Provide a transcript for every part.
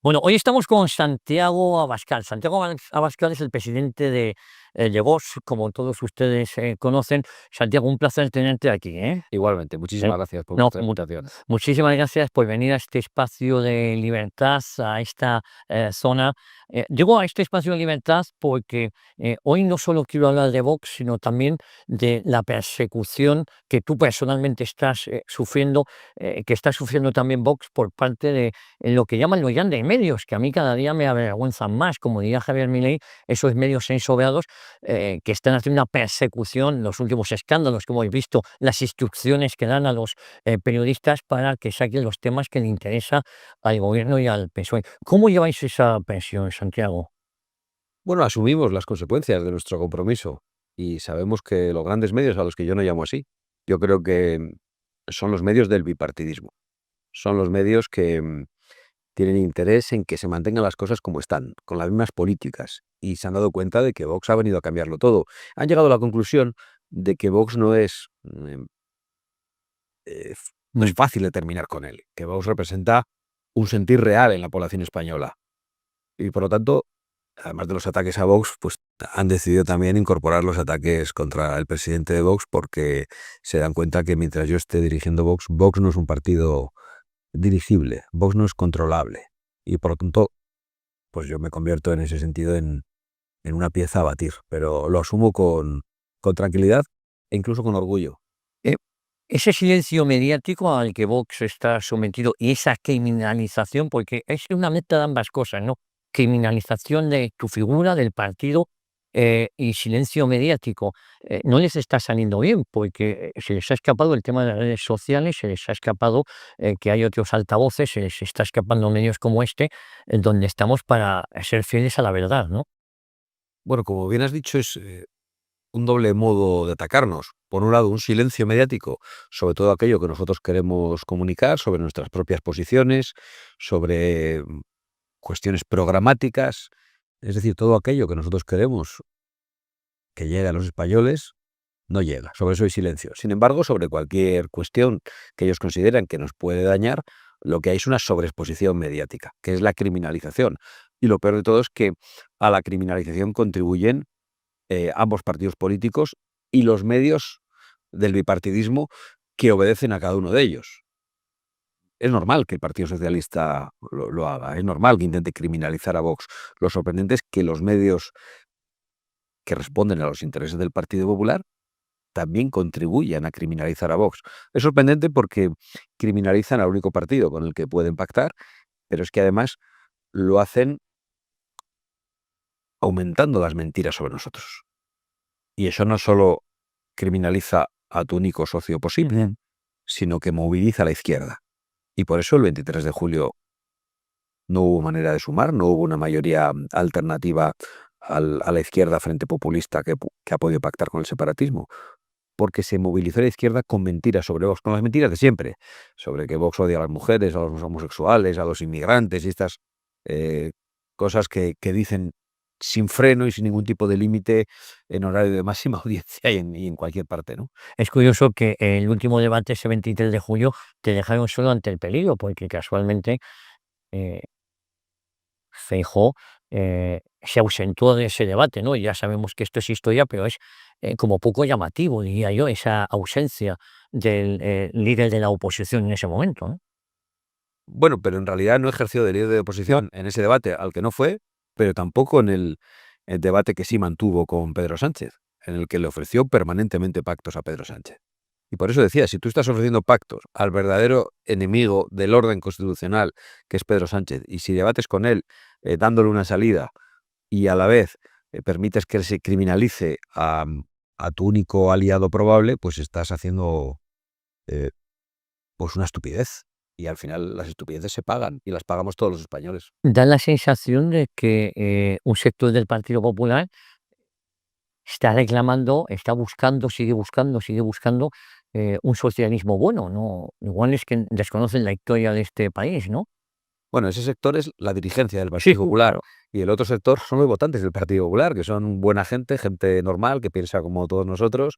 Bueno, hoy estamos con Santiago Abascal. Abascal es el presidente de Vox, como todos ustedes conocen. Santiago, un placer tenerte aquí, ¿eh? Igualmente, Eh, muchísimas gracias por No, vuestra invitación. muchísimas gracias por venir a este espacio de libertad, a esta zona. Digo a este espacio de libertad porque hoy no solo quiero hablar de Vox, sino también de la persecución que tú personalmente estás sufriendo, que está sufriendo también Vox por parte de lo que llaman los grandes medios, que a mí cada día me avergüenzan más, como diría Javier Milei, esos medios ensobeados que están haciendo una persecución, los últimos escándalos que hemos visto, las instrucciones que dan a los periodistas para que saquen los temas que le interesa al gobierno y al PSOE. ¿Cómo lleváis esa presión, Santiago? Bueno, asumimos las consecuencias de nuestro compromiso y sabemos que los grandes medios, a los que yo no llamo así, yo creo que son los medios del bipartidismo. Son los medios que tienen interés en que se mantengan las cosas como están, con las mismas políticas, y se han dado cuenta de que Vox ha venido a cambiarlo todo. Han llegado a la conclusión de que Vox no es Mm. fácil de terminar con él, que Vox representa un sentir real en la población española. Y por lo tanto, además de los ataques a Vox, pues han decidido también incorporar los ataques contra el presidente de Vox porque se dan cuenta que mientras yo esté dirigiendo Vox, Vox no es un partido dirigible, Vox no es controlable. Y por lo tanto, pues yo me convierto en ese sentido en una pieza a batir, pero lo asumo con tranquilidad e incluso con orgullo. Eh, Ese silencio mediático al que Vox está sometido y esa criminalización, porque es una mezcla de ambas cosas, ¿no? Criminalización de tu figura, del partido, y silencio mediático. No les está saliendo bien porque se les ha escapado el tema de las redes sociales, se les ha escapado que hay otros altavoces, se les está escapando medios como este, donde estamos para ser fieles a la verdad, ¿no? Bueno, como bien has dicho, es un doble modo de atacarnos. Por un lado, un silencio mediático sobre todo aquello que nosotros queremos comunicar, sobre nuestras propias posiciones, sobre cuestiones programáticas, es decir, todo aquello que nosotros queremos que llegue a los españoles, no llega. Sobre eso hay silencio. Sin embargo, sobre cualquier cuestión que ellos consideran que nos puede dañar, lo que hay es una sobreexposición mediática, que es la criminalización. Y lo peor de todo es que a la criminalización contribuyen ambos partidos políticos y los medios del bipartidismo que obedecen a cada uno de ellos. Es normal que el Partido Socialista lo haga, es normal que intente criminalizar a Vox. Lo sorprendente es que los medios que responden a los intereses del Partido Popular también contribuyan a criminalizar a Vox. Es sorprendente porque criminalizan al único partido con el que pueden pactar, pero es que además lo hacen aumentando las mentiras sobre nosotros. Y eso no solo criminaliza a tu único socio posible, Ujú. sino que moviliza a la izquierda. Y por eso el 23 de julio no hubo manera de sumar, no hubo una mayoría alternativa a la izquierda frente populista que ha podido pactar con el separatismo, porque se movilizó a la izquierda con mentiras sobre Vox, con las mentiras de siempre, sobre que Vox odia a las mujeres, a los homosexuales, a los inmigrantes y estas eh, cosas que dicen sin freno y sin ningún tipo de límite en horario de máxima audiencia y en cualquier parte, ¿no? Es curioso que el último debate, ese 23 de julio, te dejaron solo ante el peligro, porque casualmente eh, Feijóo se ausentó de ese debate, ¿no? Y ya sabemos que esto es historia, pero es como poco llamativo, diría yo, esa ausencia del líder de la oposición en ese momento, ¿no? Bueno, pero en realidad no ejerció de líder de oposición en ese debate al que no fue, pero tampoco en el debate que sí mantuvo con Pedro Sánchez, en el que le ofreció permanentemente pactos a Pedro Sánchez. Y por eso decía, si tú estás ofreciendo pactos al verdadero enemigo del orden constitucional, que es Pedro Sánchez, y si debates con él dándole una salida y a la vez permites que se criminalice a tu único aliado probable, pues estás haciendo eh, pues una estupidez. Y al final las estupideces se pagan y las pagamos todos los españoles. Da la sensación de que un sector del Partido Popular está reclamando, está buscando, sigue buscando un socialismo bueno, ¿no? Igual es que desconocen la historia de este país, ¿no? Bueno, ese sector es la dirigencia del Sí, Partido Popular claro. y el otro sector son los votantes del Partido Popular, que son buena gente, gente normal, que piensa como todos nosotros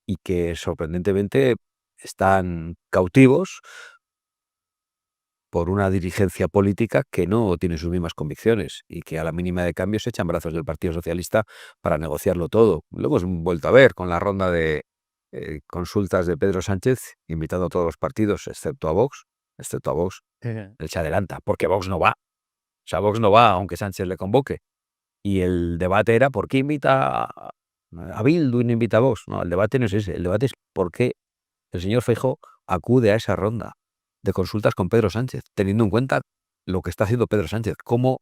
y que sorprendentemente están cautivos por una dirigencia política que no tiene sus mismas convicciones y que a la mínima de cambio se echan brazos del Partido Socialista para negociarlo todo. Lo hemos vuelto a ver con la ronda de consultas de Pedro Sánchez, invitando a todos los partidos, excepto a Vox, él se adelanta, porque Vox no va. O sea, Vox no va aunque Sánchez le convoque. Y el debate era ¿por qué invita a Bildu y no invita a Vox? No, el debate no es ese. El debate es por qué el señor Feijóo acude a esa ronda de consultas con Pedro Sánchez, teniendo en cuenta lo que está haciendo Pedro Sánchez, cómo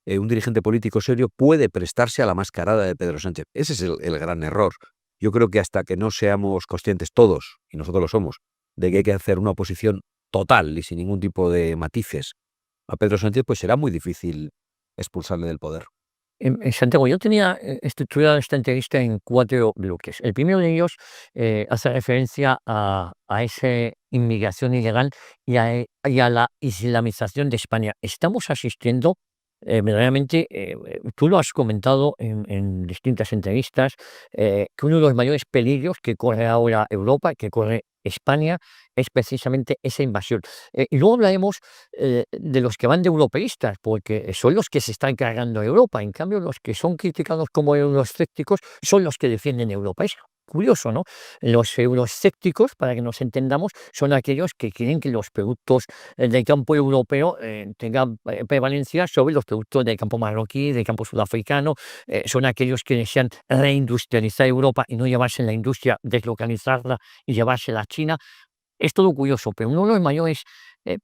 un dirigente político serio puede prestarse a la mascarada de Pedro Sánchez. Ese es el gran error. Yo creo que hasta que no seamos conscientes todos, y nosotros lo somos, de que hay que hacer una oposición total y sin ningún tipo de matices a Pedro Sánchez, pues será muy difícil expulsarle del poder. Santiago, yo tenía estructurada esta entrevista en 4 bloques. El primero de ellos hace referencia a esa inmigración ilegal y a la islamización de España. Estamos asistiendo, verdaderamente, tú lo has comentado en distintas entrevistas, que uno de los mayores peligros que corre ahora Europa, que corre España, es precisamente esa invasión. Y luego hablaremos de los que van de europeístas, porque son los que se están cargando a Europa. En cambio, los que son criticados como euroescépticos son los que defienden Europa. Es curioso, ¿no? Los euroescépticos, para que nos entendamos, son aquellos que quieren que los productos del campo europeo tengan prevalencia sobre los productos del campo marroquí, del campo sudafricano. Son aquellos que desean reindustrializar Europa y no llevarse la industria, deslocalizarla y llevársela a China. Es todo curioso, pero uno de los mayores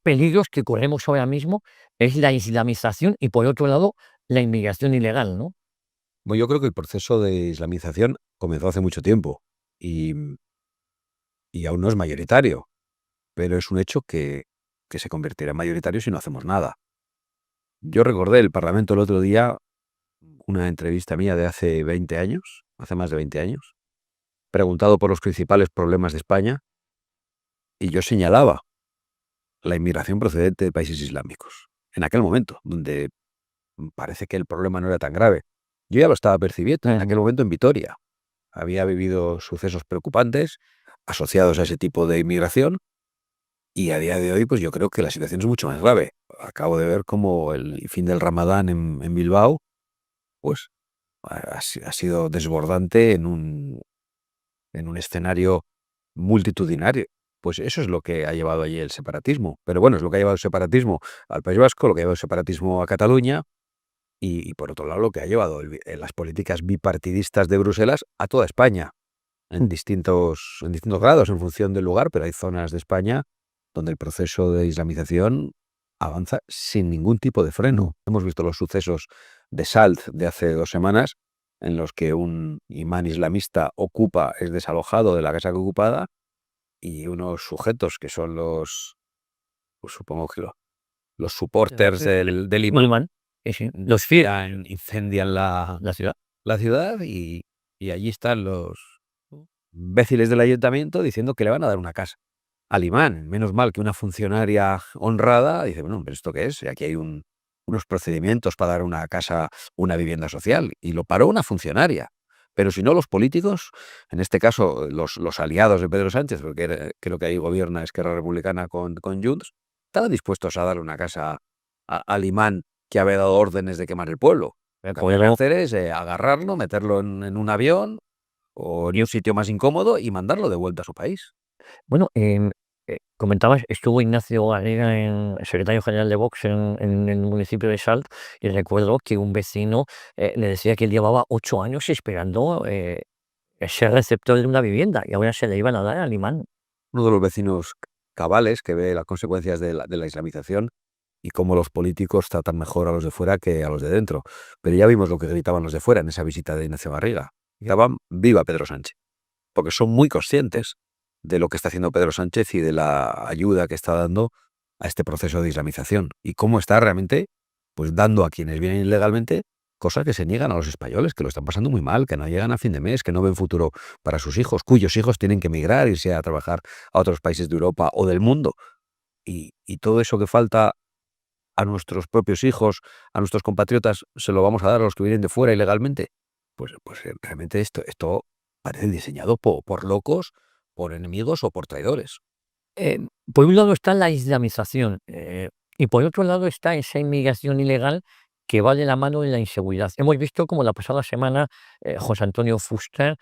peligros que corremos ahora mismo es la islamización y, por otro lado, la inmigración ilegal, ¿no? Bueno, yo creo que el proceso de islamización comenzó hace mucho tiempo y, y aún no es mayoritario, pero es un hecho que se convertirá en mayoritario si no hacemos nada. Yo recordé el Parlamento el otro día una entrevista mía de hace 20 años, hace más de 20 años, preguntado por los principales problemas de España, y yo señalaba la inmigración procedente de países islámicos. En aquel momento, donde parece que el problema no era tan grave. Yo ya lo estaba percibiendo en aquel momento en Vitoria. Había vivido sucesos preocupantes asociados a ese tipo de inmigración y a día de hoy pues yo creo que la situación es mucho más grave. Acabo de ver cómo el fin del Ramadán en Bilbao pues ha sido desbordante en un escenario multitudinario. Pues eso es lo que ha llevado allí el separatismo. Pero bueno, es lo que ha llevado el separatismo al País Vasco, lo que ha llevado el separatismo a Cataluña y por otro lado lo que ha llevado las políticas bipartidistas de Bruselas a toda España, en distintos grados, en función del lugar, pero hay zonas de España donde el proceso de islamización avanza sin ningún tipo de freno. Hemos visto los sucesos de Salt de hace 2 semanas, en los que un imán islamista es desalojado de la casa ocupada y unos sujetos que son pues supongo que los supporters del imán, Musulmán, sí. Los fieles, incendian la ciudad. la ciudad y allí están los imbéciles del ayuntamiento diciendo que le van a dar una casa al imán. Menos mal que una funcionaria honrada dice, bueno, ¿pero esto qué es? Aquí hay unos procedimientos para dar una casa, una vivienda social. Y lo paró una funcionaria. Pero si no, los políticos, en este caso los aliados de Pedro Sánchez, porque creo que ahí gobierna Esquerra Republicana con Junts, estaban dispuestos a darle una casa al imán que había dado órdenes de quemar el pueblo. Lo que había que hacer es agarrarlo, meterlo en un avión o en un sitio más incómodo y mandarlo de vuelta a su país. Bueno, comentabas, estuvo Ignacio Garriga, secretario general de Vox en el municipio de Salt, y recuerdo que un vecino le decía que él llevaba 8 años esperando ser receptor de una vivienda y ahora se le iban a dar al imán. Uno de los vecinos cabales que ve las consecuencias de la islamización y cómo los políticos tratan mejor a los de fuera que a los de dentro. Pero ya vimos lo que gritaban los de fuera en esa visita de Ignacio Garriga. Gritaban viva Pedro Sánchez, porque son muy conscientes de lo que está haciendo Pedro Sánchez y de la ayuda que está dando a este proceso de islamización y cómo está realmente pues dando a quienes vienen ilegalmente cosas que se niegan a los españoles, que lo están pasando muy mal, que no llegan a fin de mes, que no ven futuro para sus hijos, cuyos hijos tienen que emigrar, irse a trabajar a otros países de Europa o del mundo. Y todo eso que falta a nuestros propios hijos, a nuestros compatriotas, se lo vamos a dar a los que vienen de fuera ilegalmente. Pues realmente esto parece diseñado por locos, por enemigos o por traidores. Por un lado está la islamización. Y por otro lado está esa inmigración ilegal que va de la mano de la inseguridad. Hemos visto como la pasada semana José Antonio Fuster,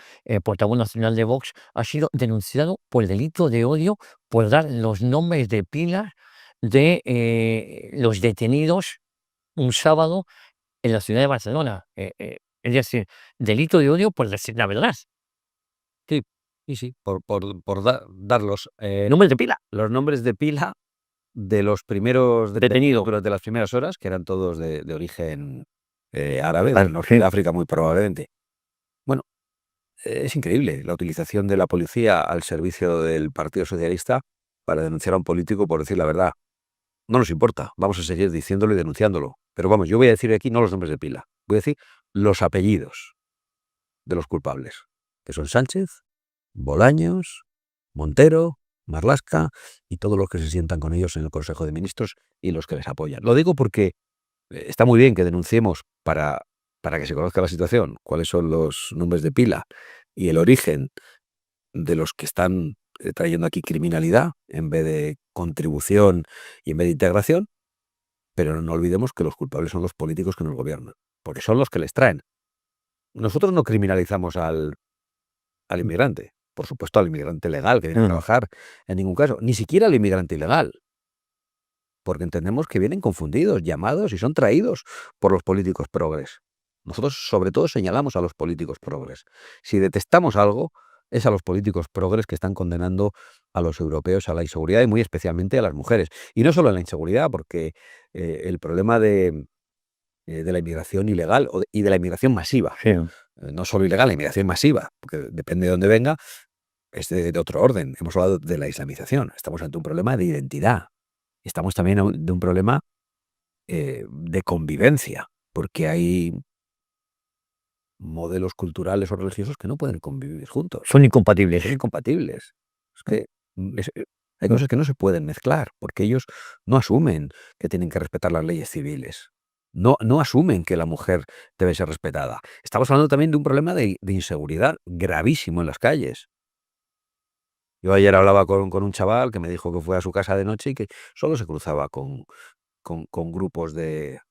portavoz nacional de Vox, ha sido denunciado por delito de odio por dar los nombres de pila de los detenidos un sábado en la ciudad de Barcelona. Es decir, delito de odio por decir la verdad. Sí, sí, sí, dar Nombres de pila. los nombres de pila de los primeros detenidos durante las primeras horas, que eran todos de origen árabe, del norte de África muy probablemente. Bueno, es increíble la utilización de la policía al servicio del Partido Socialista para denunciar a un político por decir la verdad. No nos importa, vamos a seguir diciéndolo y denunciándolo. Pero vamos, yo voy a decir aquí no los nombres de pila, voy a decir los apellidos de los culpables, que son Sánchez, Bolaños, Montero, Marlaska y todos los que se sientan con ellos en el Consejo de Ministros y los que les apoyan. Lo digo porque está muy bien que denunciemos para que se conozca la situación, cuáles son los nombres de pila y el origen de los que están trayendo aquí criminalidad en vez de contribución y en vez de integración, pero no olvidemos que los culpables son los políticos que nos gobiernan, porque son los que les traen. Nosotros no criminalizamos al inmigrante, por supuesto al inmigrante legal que viene a trabajar, en ningún caso, ni siquiera al inmigrante ilegal, porque entendemos que vienen confundidos, llamados y son traídos por los políticos progres. Nosotros sobre todo señalamos a los políticos progres. Si detestamos algo, es a los políticos progres que están condenando a los europeos a la inseguridad y muy especialmente a las mujeres. Y no solo a la inseguridad, porque el problema de la inmigración ilegal y de la inmigración masiva, Sí. no solo ilegal, la inmigración masiva, porque depende de dónde venga, es de otro orden. Hemos hablado de la islamización. Estamos ante un problema de identidad. Estamos también de un problema de convivencia, porque hay modelos culturales o religiosos que no pueden convivir juntos. Son incompatibles. Son incompatibles. Es que hay cosas que no se pueden mezclar, porque ellos no asumen que tienen que respetar las leyes civiles. No asumen que la mujer debe ser respetada. Estamos hablando también de un problema de inseguridad gravísimo en las calles. Yo ayer hablaba con un chaval que me dijo que fue a su casa de noche y que solo se cruzaba con grupos de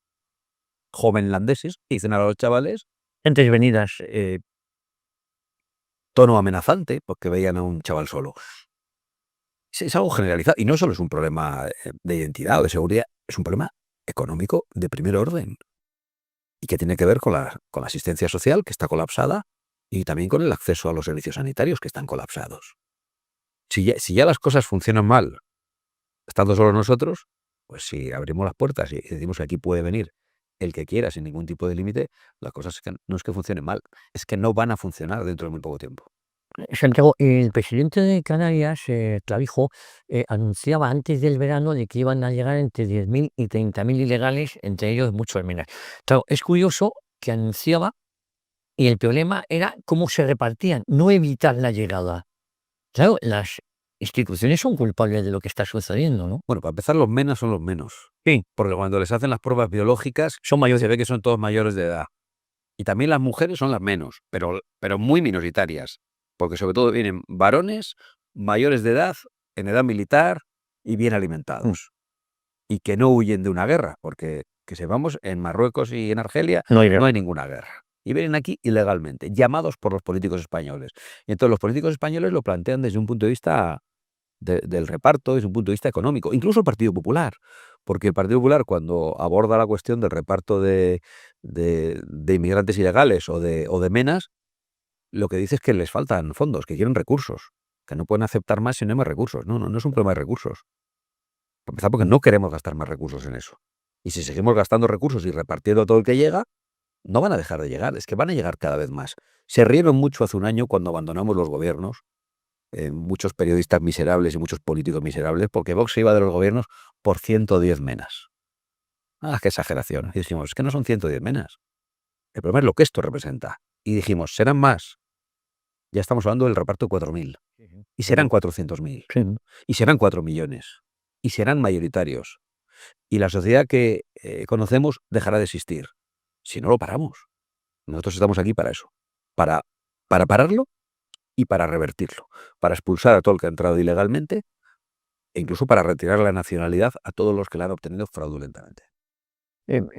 jovenlandeses que dicen a los chavales Gentes venidas. tono amenazante porque veían a un chaval solo. Es algo generalizado y no solo es un problema de identidad o de seguridad, es un problema económico de primer orden y que tiene que ver con la asistencia social que está colapsada y también con el acceso a los servicios sanitarios que están colapsados. Si ya las cosas funcionan mal estando solo nosotros, pues si abrimos las puertas y decimos que aquí puede venir el que quiera sin ningún tipo de límite, la cosa es que no es que funcionen mal, es que no van a funcionar dentro de muy poco tiempo. Santiago, el presidente de Canarias, Clavijo, anunciaba antes del verano de que iban a llegar entre 10.000 y 30.000 ilegales, entre ellos muchos menores. Claro, es curioso que anunciaba y el problema era cómo se repartían, no evitar la llegada. Claro, las instituciones son culpables de lo que está sucediendo, ¿no? Bueno, para empezar, los menos son los menos. Sí. Porque cuando les hacen las pruebas biológicas, se ve que son todos mayores de edad. Y también las mujeres son las menos, pero muy minoritarias. Porque sobre todo vienen varones mayores de edad, en edad militar y bien alimentados. Y que no huyen de una guerra, porque que sepamos, en Marruecos y en Argelia No hay no guerra. hay ninguna guerra. Y vienen aquí ilegalmente, llamados por los políticos españoles. Y entonces los políticos españoles lo plantean desde un punto de vista del reparto, desde un punto de vista económico. Incluso el Partido Popular, porque el Partido Popular cuando aborda la cuestión del reparto de inmigrantes ilegales o de menas, lo que dice es que les faltan fondos, que quieren recursos, que no pueden aceptar más si no hay más recursos. No es un problema de recursos. Para empezar, porque no queremos gastar más recursos en eso. Y si seguimos gastando recursos y repartiendo a todo el que llega, no van a dejar de llegar, es que van a llegar cada vez más. Se rieron mucho hace un año cuando abandonamos los gobiernos, muchos periodistas miserables y muchos políticos miserables, porque Vox se iba de los gobiernos por 110 menas. Ah, qué exageración. Y dijimos, es que no son 110 menas. El problema es lo que esto representa. Y dijimos, serán más. Ya estamos hablando del reparto de 4.000. Y serán 400.000. Sí. Y serán 4 millones. Y serán mayoritarios. Y la sociedad que conocemos dejará de existir. Si no lo paramos. Nosotros estamos aquí para eso. Para pararlo y para revertirlo. Para expulsar a todo el que ha entrado ilegalmente e incluso para retirar la nacionalidad a todos los que la han obtenido fraudulentamente.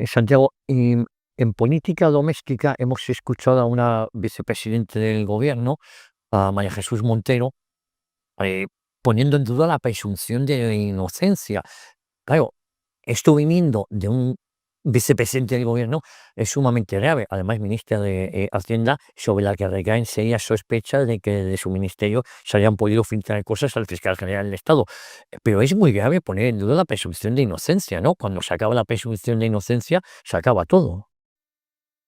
Santiago, en política doméstica hemos escuchado a una vicepresidente del gobierno, a María Jesús Montero, eh, poniendo en duda la presunción de inocencia. Claro, esto viniendo de un vicepresidente del gobierno es sumamente grave. Además, ministra de Hacienda, sobre la que recaen serias sospechas de que de su ministerio se hayan podido filtrar cosas al fiscal general del Estado. Pero es muy grave poner en duda la presunción de inocencia, ¿no? Cuando se acaba la presunción de inocencia, se acaba todo.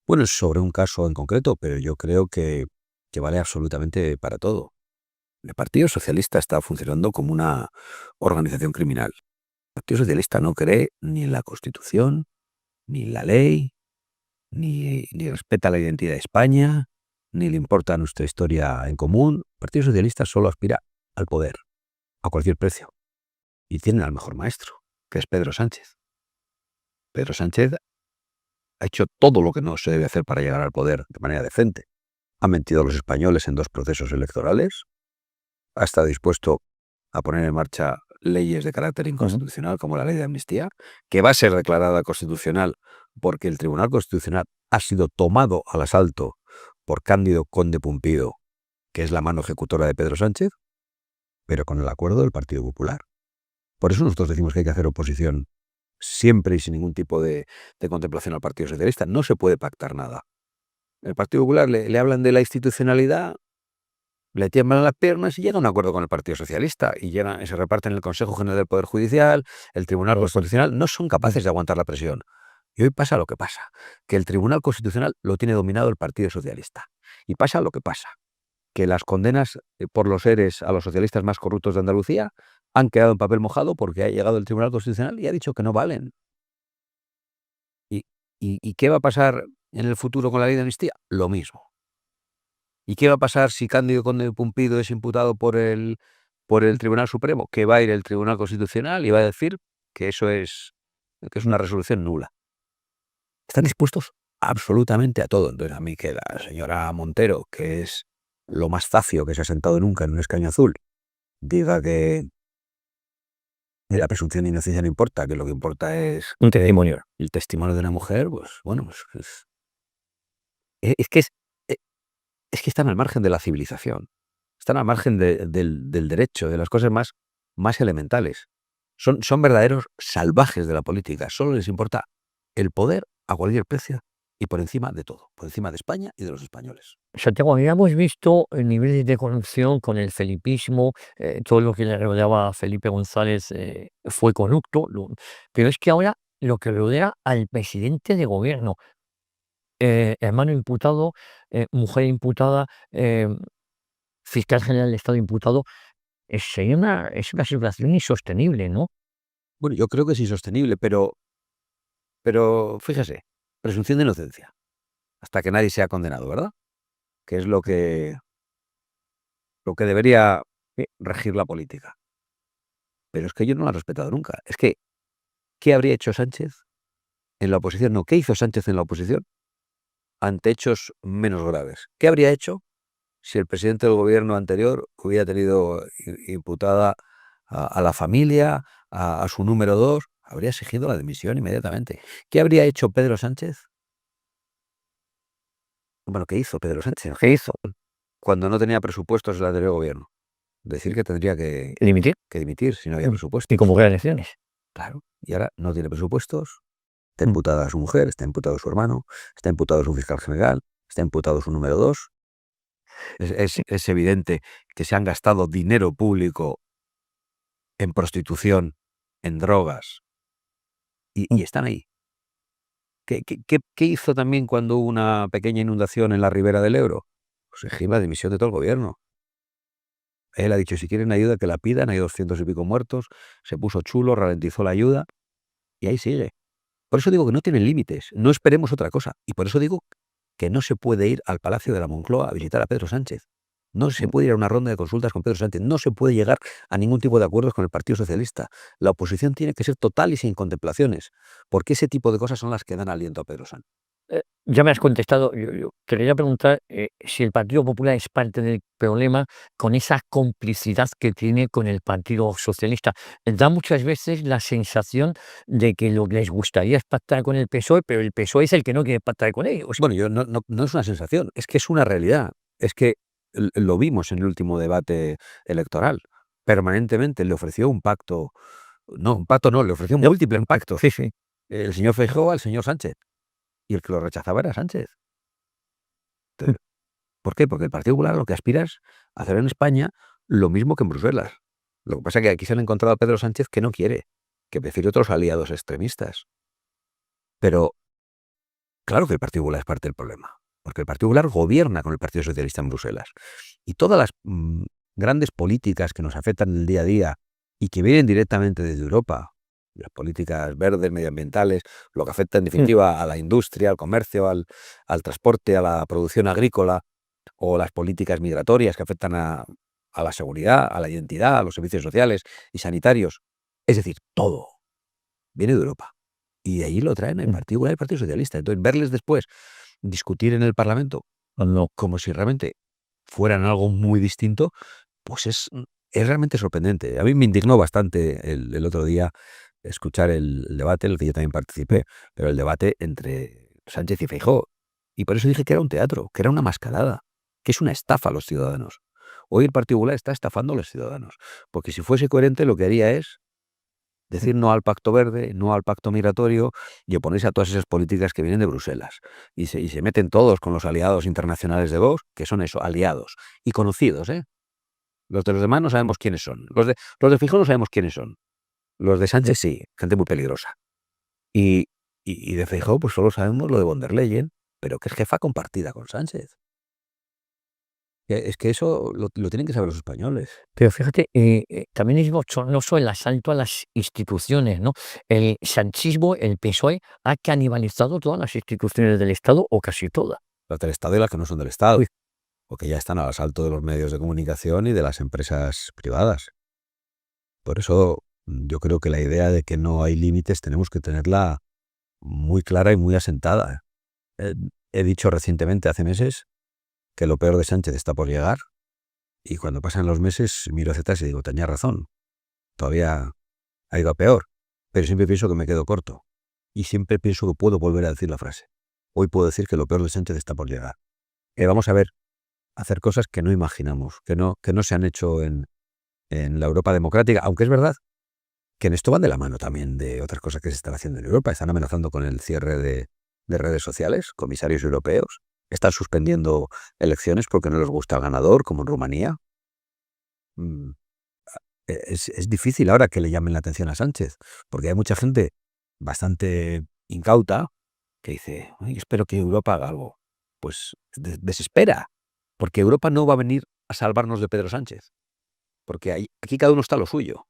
Bueno, es sobre un caso en concreto, pero yo creo que vale absolutamente para todo. El Partido Socialista está funcionando como una organización criminal. El Partido Socialista no cree ni en la Constitución, ni en la ley, ni respeta la identidad de España, ni le importa nuestra historia en común. El Partido Socialista solo aspira al poder, a cualquier precio. Y tienen al mejor maestro, que es Pedro Sánchez. Pedro Sánchez ha hecho todo lo que no se debe hacer para llegar al poder de manera decente. Ha mentido a los españoles en 2 procesos electorales, ha estado dispuesto a poner en marcha leyes de carácter inconstitucional como la ley de amnistía, que va a ser declarada constitucional porque el Tribunal Constitucional ha sido tomado al asalto por Cándido Conde Pumpido, que es la mano ejecutora de Pedro Sánchez, pero con el acuerdo del Partido Popular. Por eso nosotros decimos que hay que hacer oposición siempre y sin ningún tipo de contemplación al Partido Socialista. No se puede pactar nada. El Partido Popular le hablan de la institucionalidad, le tiemblan las piernas y llega a un acuerdo con el Partido Socialista y se reparten el Consejo General del Poder Judicial, el Tribunal Constitucional. No son capaces de aguantar la presión. Y hoy pasa lo que pasa, que el Tribunal Constitucional lo tiene dominado el Partido Socialista. Y pasa lo que pasa, que las condenas por los ERES a los socialistas más corruptos de Andalucía han quedado en papel mojado porque ha llegado el Tribunal Constitucional y ha dicho que no valen. ¿Y qué va a pasar en el futuro con la ley de amnistía? Lo mismo. ¿Y qué va a pasar si Cándido Conde Pumpido es imputado por el Tribunal Supremo? Que va a ir el Tribunal Constitucional y va a decir que eso es una resolución nula. Están dispuestos absolutamente a todo. Entonces, a mí que la señora Montero, que es lo más zafio que se ha sentado nunca en un escaño azul, diga que la presunción de inocencia no importa, que lo que importa es Un testimonio. el testimonio de una mujer, pues bueno, es que están al margen de la civilización, están al margen del derecho, de las cosas más elementales. Son verdaderos salvajes de la política. Solo les importa el poder a cualquier precio y por encima de todo, por encima de España y de los españoles. Santiago, habíamos visto niveles de corrupción con el felipismo, todo lo que le rodeaba a Felipe González fue corrupto, pero es que ahora lo que rodea al presidente de gobierno, hermano imputado, mujer imputada, fiscal general del Estado imputado, es una situación insostenible, ¿no? Bueno, yo creo que es insostenible, pero fíjese, presunción de inocencia, hasta que nadie sea condenado, ¿verdad? Que es lo que debería regir la política. Pero es que yo no la he respetado nunca. Es que, ¿qué habría hecho Sánchez en la oposición? No, ¿qué hizo Sánchez en la oposición ante hechos menos graves? ¿Qué habría hecho si el presidente del gobierno anterior hubiera tenido imputada a la familia, a su número 2? Habría exigido la dimisión inmediatamente. ¿Qué habría hecho Pedro Sánchez? Bueno, ¿qué hizo Pedro Sánchez? ¿Qué hizo cuando no tenía presupuestos el anterior gobierno? Decir que tendría que Dimitir dimitir si no había presupuestos. y convocar elecciones. Claro. Y ahora no tiene presupuestos. Está imputada su mujer, está imputado su hermano, está imputado su fiscal general, está imputado su número 2. Es evidente que se han gastado dinero público en prostitución, en drogas, y están ahí. ¿Qué hizo también cuando hubo una pequeña inundación en la ribera del Ebro? Pues exigir la dimisión de todo el gobierno. Él ha dicho, si quieren ayuda, que la pidan, hay 200 y pico muertos, se puso chulo, ralentizó la ayuda, y ahí sigue. Por eso digo que no tienen límites, no esperemos otra cosa. Y por eso digo que no se puede ir al Palacio de la Moncloa a visitar a Pedro Sánchez. No se puede ir a una ronda de consultas con Pedro Sánchez. No se puede llegar a ningún tipo de acuerdos con el Partido Socialista. La oposición tiene que ser total y sin contemplaciones, porque ese tipo de cosas son las que dan aliento a Pedro Sánchez. Ya me has contestado. Yo te quería preguntar si el Partido Popular es parte del problema con esa complicidad que tiene con el Partido Socialista. Da muchas veces la sensación de que lo que les gustaría es pactar con el PSOE, pero el PSOE es el que no quiere pactar con ellos. Bueno, yo no es una sensación, es que es una realidad. Es que lo vimos en el último debate electoral. Permanentemente le ofreció un pacto no, le ofreció No, múltiples pactos sí, sí. el señor Feijóo al señor Sánchez, y el que lo rechazaba era Sánchez. Mm. ¿Por qué? Porque el Partido Popular lo que aspira es hacer en España lo mismo que en Bruselas. Lo que pasa es que aquí se han encontrado a Pedro Sánchez que no quiere, que prefiere otros aliados extremistas. Pero claro que el Partido Popular es parte del problema, porque el Partido Popular gobierna con el Partido Socialista en Bruselas. Y todas las grandes políticas que nos afectan en el día a día y que vienen directamente desde Europa, las políticas verdes, medioambientales, lo que afecta en Mm. definitiva a la industria, al comercio, al transporte, a la producción agrícola, o las políticas migratorias que afectan a la seguridad, a la identidad, a los servicios sociales y sanitarios. Es decir, todo viene de Europa. Y de allí lo traen el Mm. Partido Popular y el Partido Socialista. Entonces, verles después discutir en el Parlamento No. como si realmente fueran algo muy distinto, pues es realmente sorprendente. A mí me indignó bastante el otro día escuchar el debate, en el que yo también participé, pero el debate entre Sánchez y Feijóo. Y por eso dije que era un teatro, que era una mascarada, que es una estafa a los ciudadanos. Hoy el Partido Popular está estafando a los ciudadanos, porque si fuese coherente lo que haría es decir no al Pacto Verde, no al Pacto Migratorio y oponerse a todas esas políticas que vienen de Bruselas. Y se meten todos con los aliados internacionales de Vox, que son eso, aliados y conocidos, ¿eh? Los de los demás no sabemos quiénes son. Los de Feijóo no sabemos quiénes son. Los de Sánchez sí, gente muy peligrosa. Y, y de Feijóo pues solo sabemos lo de von der Leyen, pero que es jefa compartida con Sánchez. Es que eso lo tienen que saber los españoles. Pero fíjate, también es bochornoso el asalto a las instituciones, ¿no? El sanchismo, el PSOE, ha canibalizado todas las instituciones del Estado, o casi todas. Las del Estado y las que no son del Estado, Uy. o que ya están al asalto de los medios de comunicación y de las empresas privadas. Por eso yo creo que la idea de que no hay límites tenemos que tenerla muy clara y muy asentada. He dicho recientemente, hace meses, que lo peor de Sánchez está por llegar, y cuando pasan los meses miro hacia atrás y digo, tenía razón, todavía ha ido a peor, pero siempre pienso que me quedo corto, y siempre pienso que puedo volver a decir la frase. Hoy puedo decir que lo peor de Sánchez está por llegar. Vamos a ver, hacer cosas que no imaginamos, que no se han hecho en la Europa democrática, aunque es verdad que en esto van de la mano también de otras cosas que se están haciendo en Europa. Están amenazando con el cierre de redes sociales, comisarios europeos. Están suspendiendo elecciones porque no les gusta el ganador, como en Rumanía. Mm, Es difícil ahora que le llamen la atención a Sánchez, porque hay mucha gente bastante incauta que dice, "Ay, espero que Europa haga algo". Pues desespera, porque Europa no va a venir a salvarnos de Pedro Sánchez, porque aquí cada uno está a lo suyo.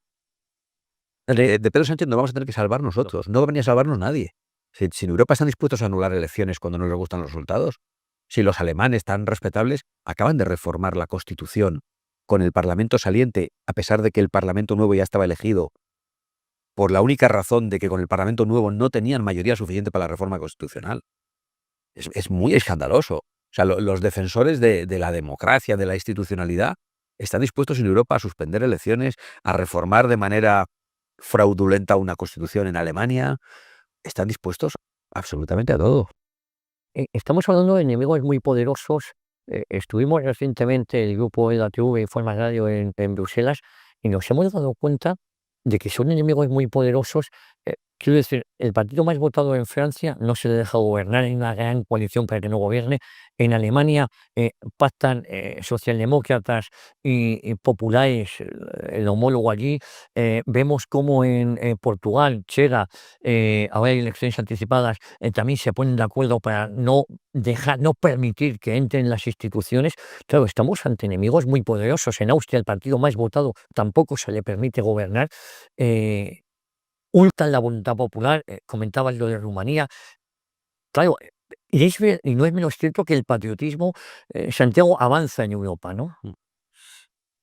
De Pedro Sánchez nos vamos a tener que salvar nosotros, no va a venir a salvarnos nadie. Si en Europa están dispuestos a anular elecciones cuando no les gustan los resultados, si los alemanes tan respetables acaban de reformar la Constitución con el Parlamento saliente, a pesar de que el Parlamento nuevo ya estaba elegido, por la única razón de que con el Parlamento nuevo no tenían mayoría suficiente para la reforma constitucional. Es muy escandaloso. O sea, los defensores de la democracia, de la institucionalidad, están dispuestos en Europa a suspender elecciones, a reformar de manera fraudulenta una constitución en Alemania. Están dispuestos absolutamente a todo. Estamos hablando de enemigos muy poderosos. Estuvimos recientemente, el grupo EDATV y Forma Radio en Bruselas, y nos hemos dado cuenta de que son enemigos muy poderosos. Quiero decir, el partido más votado en Francia no se le deja gobernar, en una gran coalición para que no gobierne. En Alemania pactan socialdemócratas y populares, el homólogo allí. Vemos como en Portugal, Chera, ahora hay elecciones anticipadas, también se ponen de acuerdo para no permitir que entren las instituciones. Claro, estamos ante enemigos muy poderosos. En Austria, el partido más votado, tampoco se le permite gobernar. Eh, Hurtan la voluntad popular. Comentabas lo de Rumanía. Claro, y no es menos cierto que el patriotismo, Santiago, avanza en Europa, ¿no? Mm.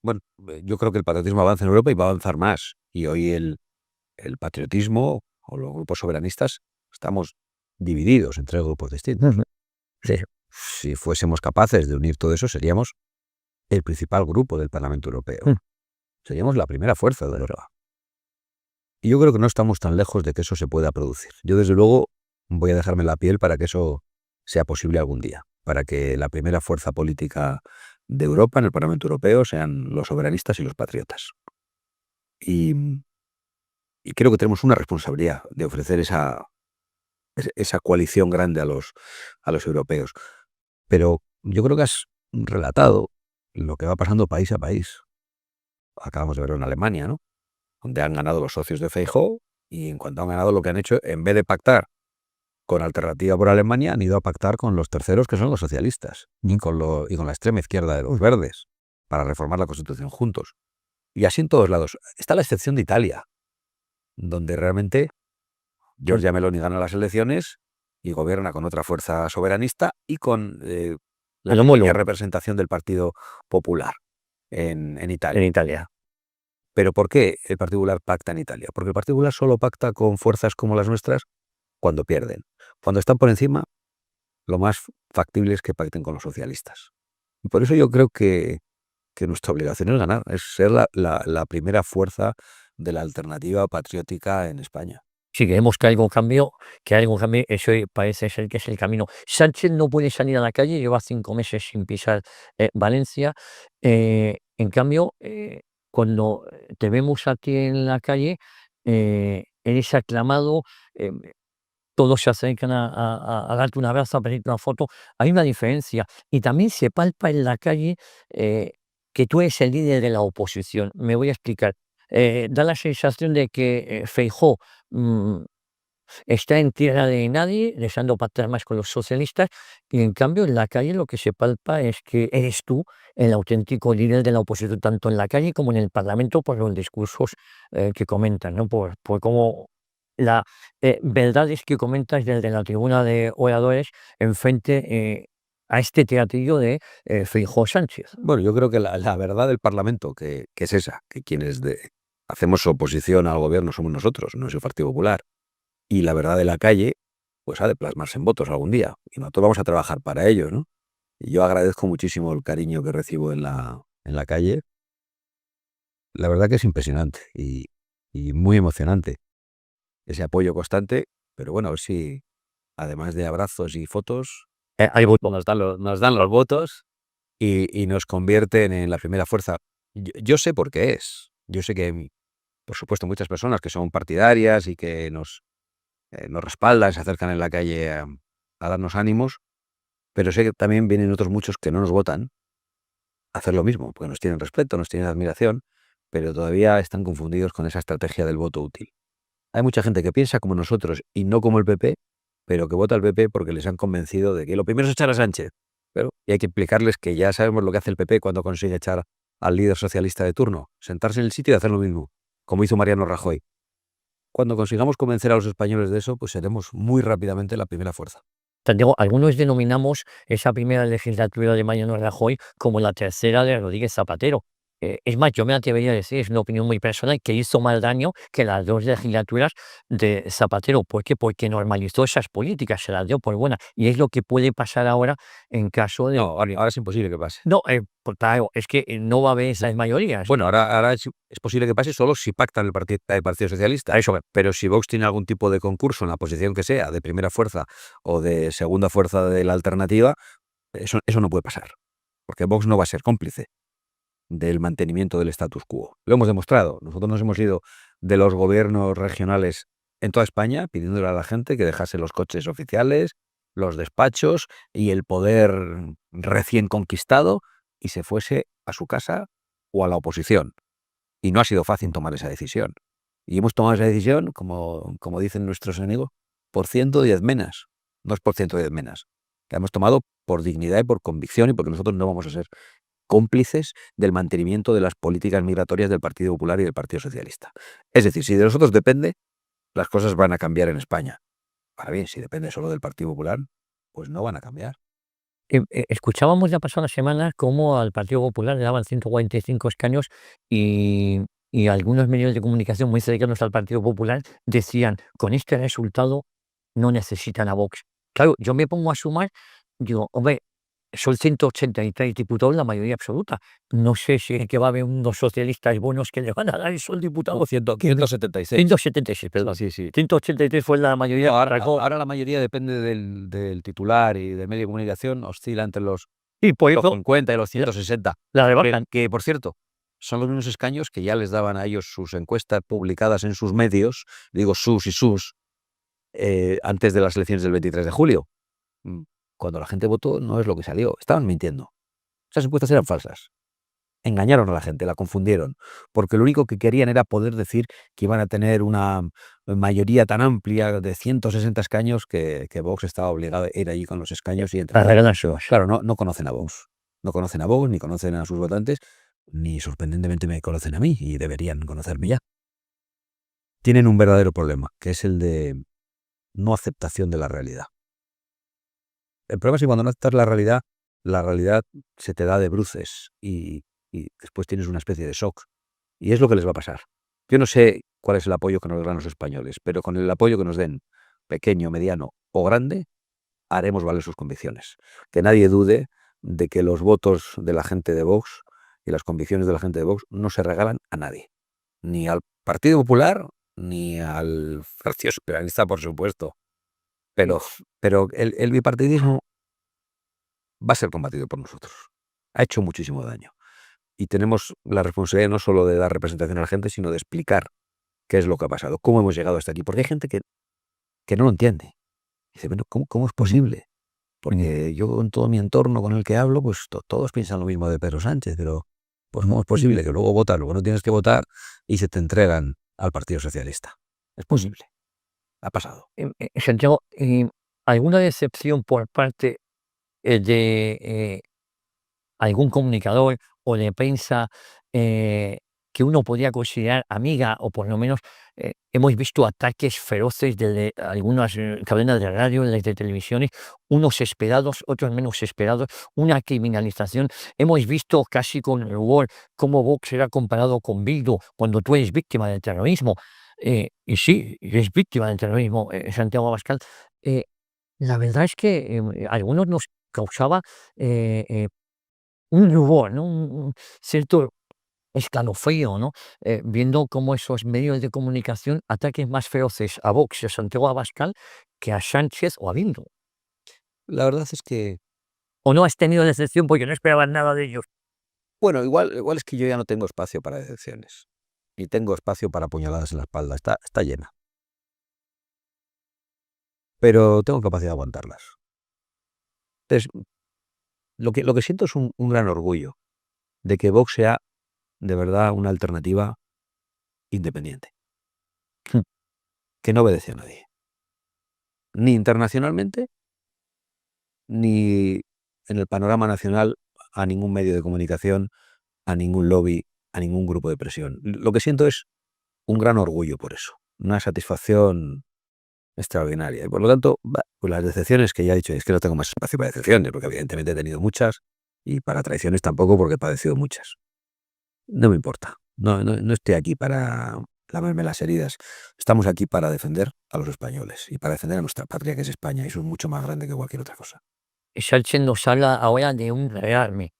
Bueno, yo creo que el patriotismo avanza en Europa y va a avanzar más. Y hoy el patriotismo o los grupos soberanistas estamos divididos entre grupos distintos. Sí. Si fuésemos capaces de unir todo eso, seríamos el principal grupo del Parlamento Europeo. Mm. Seríamos la primera fuerza de Europa. Y yo creo que no estamos tan lejos de que eso se pueda producir. Yo, desde luego, voy a dejarme la piel para que eso sea posible algún día, para que la primera fuerza política de Europa en el Parlamento Europeo sean los soberanistas y los patriotas. Y, y creo que tenemos una responsabilidad de ofrecer esa coalición grande a los europeos. Pero yo creo que has relatado lo que va pasando país a país. Acabamos de verlo en Alemania, ¿no? Donde han ganado los socios de Feijóo, y en cuanto han ganado, lo que han hecho, en vez de pactar con Alternativa por Alemania, han ido a pactar con los terceros, que son los socialistas, y con la extrema izquierda de los verdes, para reformar la Constitución juntos. Y así en todos lados. Está la excepción de Italia, donde realmente Giorgia Meloni gana las elecciones y gobierna con otra fuerza soberanista y con la El pequeña homólogo representación del Partido Popular en Italia. en Italia. ¿Pero por qué el Partido Popular pacta en Italia? Porque el Partido Popular solo pacta con fuerzas como las nuestras cuando pierden. Cuando están por encima, lo más factible es que pacten con los socialistas. Y por eso yo creo que nuestra obligación es ganar, es ser la primera fuerza de la alternativa patriótica en España. Si queremos que algo cambie, eso parece ser que es el camino. Sánchez no puede salir a la calle, lleva 5 meses sin pisar Valencia. En cambio, cuando te vemos aquí en la calle, eres aclamado, todos se acercan a darte un abrazo, a pedirte una foto. Hay una diferencia. Y también se palpa en la calle que tú eres el líder de la oposición. Me voy a explicar. Da la sensación de que Feijóo mm, está en tierra de nadie, deseando pactar más con los socialistas, y en cambio en la calle lo que se palpa es que eres tú el auténtico líder de la oposición, tanto en la calle como en el Parlamento, por los discursos que comentan, ¿no? Por cómo la verdades que comentas desde la tribuna de oradores enfrente a este teatrillo de Feijóo Sánchez. Bueno, yo creo que la verdad del Parlamento, que es esa, que quienes hacemos oposición al gobierno somos nosotros, no es el Partido Popular. Y la verdad de la calle, pues ha de plasmarse en votos algún día. Y nosotros vamos a trabajar para ello, ¿no? Y yo agradezco muchísimo el cariño que recibo en la calle. La verdad que es impresionante y muy emocionante ese apoyo constante. Pero bueno, a ver si, además de abrazos y fotos, Hay voto. nos dan los votos y nos convierten en la primera fuerza. Yo sé por qué es. Yo sé que hay, por supuesto, muchas personas que son partidarias y que nos respaldan, se acercan en la calle a darnos ánimos, pero sé que también vienen otros muchos que no nos votan a hacer lo mismo, porque nos tienen respeto, nos tienen admiración, pero todavía están confundidos con esa estrategia del voto útil. Hay mucha gente que piensa como nosotros y no como el PP, pero que vota al PP porque les han convencido de que lo primero es echar a Sánchez. Y hay que explicarles que ya sabemos lo que hace el PP cuando consigue echar al líder socialista de turno, sentarse en el sitio y hacer lo mismo, como hizo Mariano Rajoy. Cuando consigamos convencer a los españoles de eso, pues seremos muy rápidamente la primera fuerza. Santiago, algunos denominamos esa primera legislatura de Mariano Rajoy como la tercera de Rodríguez Zapatero. Es más, yo me atrevería a decir, es una opinión muy personal, que hizo más daño que las 2 legislaturas de Zapatero. ¿Por qué? Porque normalizó esas políticas, se las dio por buenas. Y es lo que puede pasar ahora en caso de... No, ahora es imposible que pase. No, pues claro, es que no va a haber esas mayorías. Bueno, ahora es posible que pase solo si pactan el Partido Socialista. A eso me- Pero si Vox tiene algún tipo de concurso en la posición que sea, de primera fuerza o de segunda fuerza de la alternativa, eso no puede pasar. Porque Vox no va a ser cómplice del mantenimiento del status quo. Lo hemos demostrado. Nosotros nos hemos ido de los gobiernos regionales en toda España pidiéndole a la gente que dejase los coches oficiales, los despachos y el poder recién conquistado y se fuese a su casa o a la oposición. Y no ha sido fácil tomar esa decisión. Y hemos tomado esa decisión, como dicen nuestros enemigos, por 110 menas. No es por 110 menas. La hemos tomado por dignidad y por convicción y porque nosotros no vamos a ser cómplices del mantenimiento de las políticas migratorias del Partido Popular y del Partido Socialista. Es decir, si de nosotros depende, las cosas van a cambiar en España. Ahora bien, si depende solo del Partido Popular, pues no van a cambiar. Escuchábamos la pasada semana cómo al Partido Popular le daban 145 escaños y, y algunos medios de comunicación muy cercanos al Partido Popular decían, con este resultado no necesitan a Vox. Claro, yo me pongo a sumar digo, hombre, son 183 diputados, la mayoría absoluta. No sé si es que va a haber unos socialistas buenos que le van a dar esos diputados. 176. 176, perdón. Sí, sí. 183 fue la mayoría. No, ahora la mayoría depende del titular y del medio de comunicación, oscila entre los Y por eso 50 y los 160. la rebajan. Que, por cierto, son los mismos escaños que ya les daban a ellos sus encuestas publicadas en sus medios, digo sus y sus, antes de las elecciones del 23 de julio. Cuando la gente votó no es lo que salió, estaban mintiendo. Esas encuestas eran falsas. Engañaron a la gente, la confundieron, porque lo único que querían era poder decir que iban a tener una mayoría tan amplia de 160 escaños que Vox estaba obligado a ir allí con los escaños y La entrar. regalan sus. Claro, no conocen a Vox. No conocen a Vox, ni conocen a sus votantes, ni sorprendentemente me conocen a mí, y deberían conocerme ya. Tienen un verdadero problema, que es el de no aceptación de la realidad. El problema es que cuando no aceptas la realidad se te da de bruces y después tienes una especie de shock. Y es lo que les va a pasar. Yo no sé cuál es el apoyo que nos dan los españoles, pero con el apoyo que nos den, pequeño, mediano o grande, haremos valer sus convicciones. Que nadie dude de que los votos de la gente de Vox y las convicciones de la gente de Vox no se regalan a nadie. Ni al Partido Popular, ni al Partido Socialista, por supuesto. Pero el bipartidismo va a ser combatido por nosotros. Ha hecho muchísimo daño. Y tenemos la responsabilidad no solo de dar representación a la gente, sino de explicar qué es lo que ha pasado, cómo hemos llegado hasta aquí. Porque hay gente que no lo entiende. Dice, bueno, ¿cómo es posible? Porque yo en todo mi entorno con el que hablo, pues todos piensan lo mismo de Pedro Sánchez, pero pues ¿cómo es posible que luego votas, luego no tienes que votar y se te entregan al Partido Socialista? Es posible. Ha pasado. Santiago, ¿alguna decepción por parte de algún comunicador o de prensa que uno podría considerar amiga, o por lo menos hemos visto ataques feroces de algunas cadenas de radio, de televisiones, unos esperados, otros menos esperados, una criminalización? Hemos visto casi con rubor cómo Vox era comparado con Bildu cuando tú eres víctima del terrorismo. Y sí, eres víctima del terrorismo, Santiago Abascal. La verdad es que algunos nos causaba un rubor, ¿no? Un cierto escalofrío, ¿no? Viendo cómo esos medios de comunicación ataquen más feroces a Vox y a Santiago Abascal que a Sánchez o a Bildu. La verdad es que, ¿O no has tenido decepción porque no esperabas nada de ellos? bueno, igual es que yo ya no tengo espacio para decepciones, ni tengo espacio para puñaladas en la espalda, está llena. Pero tengo capacidad de aguantarlas. Entonces, lo que siento es un gran orgullo de que Vox sea de verdad una alternativa independiente, Mm. que no obedece a nadie, ni internacionalmente, ni en el panorama nacional a ningún medio de comunicación, a ningún lobby, a ningún grupo de presión. Lo que siento es un gran orgullo por eso, una satisfacción extraordinaria. Y por lo tanto, pues las decepciones que ya he dicho, es que no tengo más espacio para decepciones, porque evidentemente he tenido muchas, y para traiciones tampoco, porque he padecido muchas. No me importa. No estoy aquí para lavarme las heridas. Estamos aquí para defender a los españoles y para defender a nuestra patria, que es España, y eso es mucho más grande que cualquier otra cosa. Sánchez nos habla ahora de un rearme.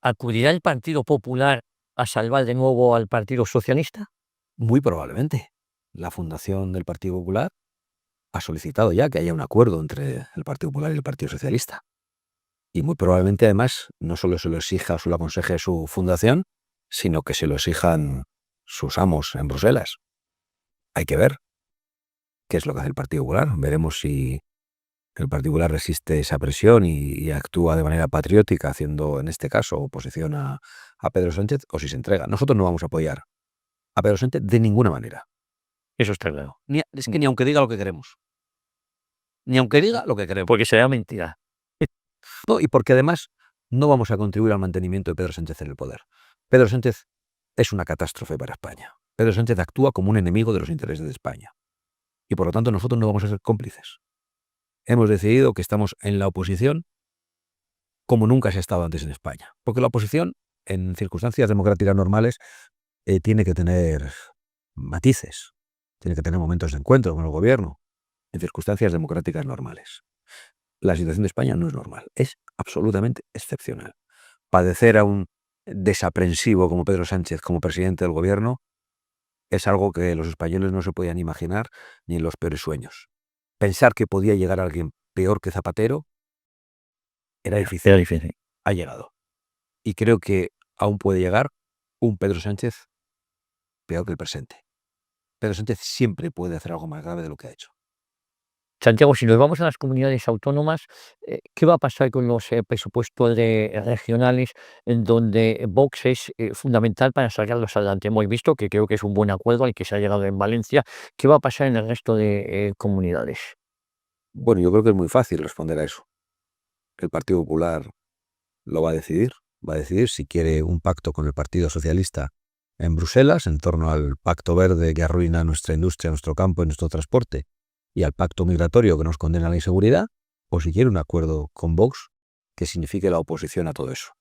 ¿Acudirá el Partido Popular a salvar de nuevo al Partido Socialista? Muy probablemente. La Fundación del Partido Popular ha solicitado ya que haya un acuerdo entre el Partido Popular y el Partido Socialista. Y muy probablemente, además, no solo se lo exija o se lo aconseje su fundación, sino que se lo exijan sus amos en Bruselas. Hay que ver qué es lo que hace el Partido Popular. Veremos si el Partido Popular resiste esa presión y actúa de manera patriótica, haciendo, en este caso, oposición a Pedro Sánchez, o si se entrega. Nosotros no vamos a apoyar a Pedro Sánchez de ninguna manera. Eso está claro. Es que ni aunque diga lo que queremos. Ni aunque diga lo que queremos. Porque será mentira. No, y porque además no vamos a contribuir al mantenimiento de Pedro Sánchez en el poder. Pedro Sánchez es una catástrofe para España. Pedro Sánchez actúa como un enemigo de los intereses de España. Y por lo tanto nosotros no vamos a ser cómplices. Hemos decidido que estamos en la oposición como nunca se ha estado antes en España. Porque la oposición, en circunstancias democráticas normales, tiene que tener matices. Tiene que tener momentos de encuentro con el gobierno, en circunstancias democráticas normales. la situación de España no es normal, es absolutamente excepcional. Padecer a un desaprensivo como Pedro Sánchez como presidente del gobierno es algo que los españoles no se podían imaginar ni en los peores sueños. Pensar que podía llegar alguien peor que Zapatero era difícil. Era difícil. Ha llegado. Y creo que aún puede llegar un Pedro Sánchez peor que el presente. Pedro Sánchez siempre puede hacer algo más grave de lo que ha hecho. Santiago, si nos vamos a las comunidades autónomas, ¿qué va a pasar con los presupuestos regionales en donde Vox es fundamental para sacarlos adelante? Hemos visto que creo que es un buen acuerdo al que se ha llegado en Valencia. ¿Qué va a pasar en el resto de comunidades? Bueno, yo creo que es muy fácil responder a eso. El Partido Popular lo va a decidir. Va a decidir si quiere un pacto con el Partido Socialista en Bruselas en torno al pacto verde que arruina nuestra industria, nuestro campo y nuestro transporte, y al pacto migratorio que nos condena a la inseguridad, o si quiere un acuerdo con Vox que signifique la oposición a todo eso.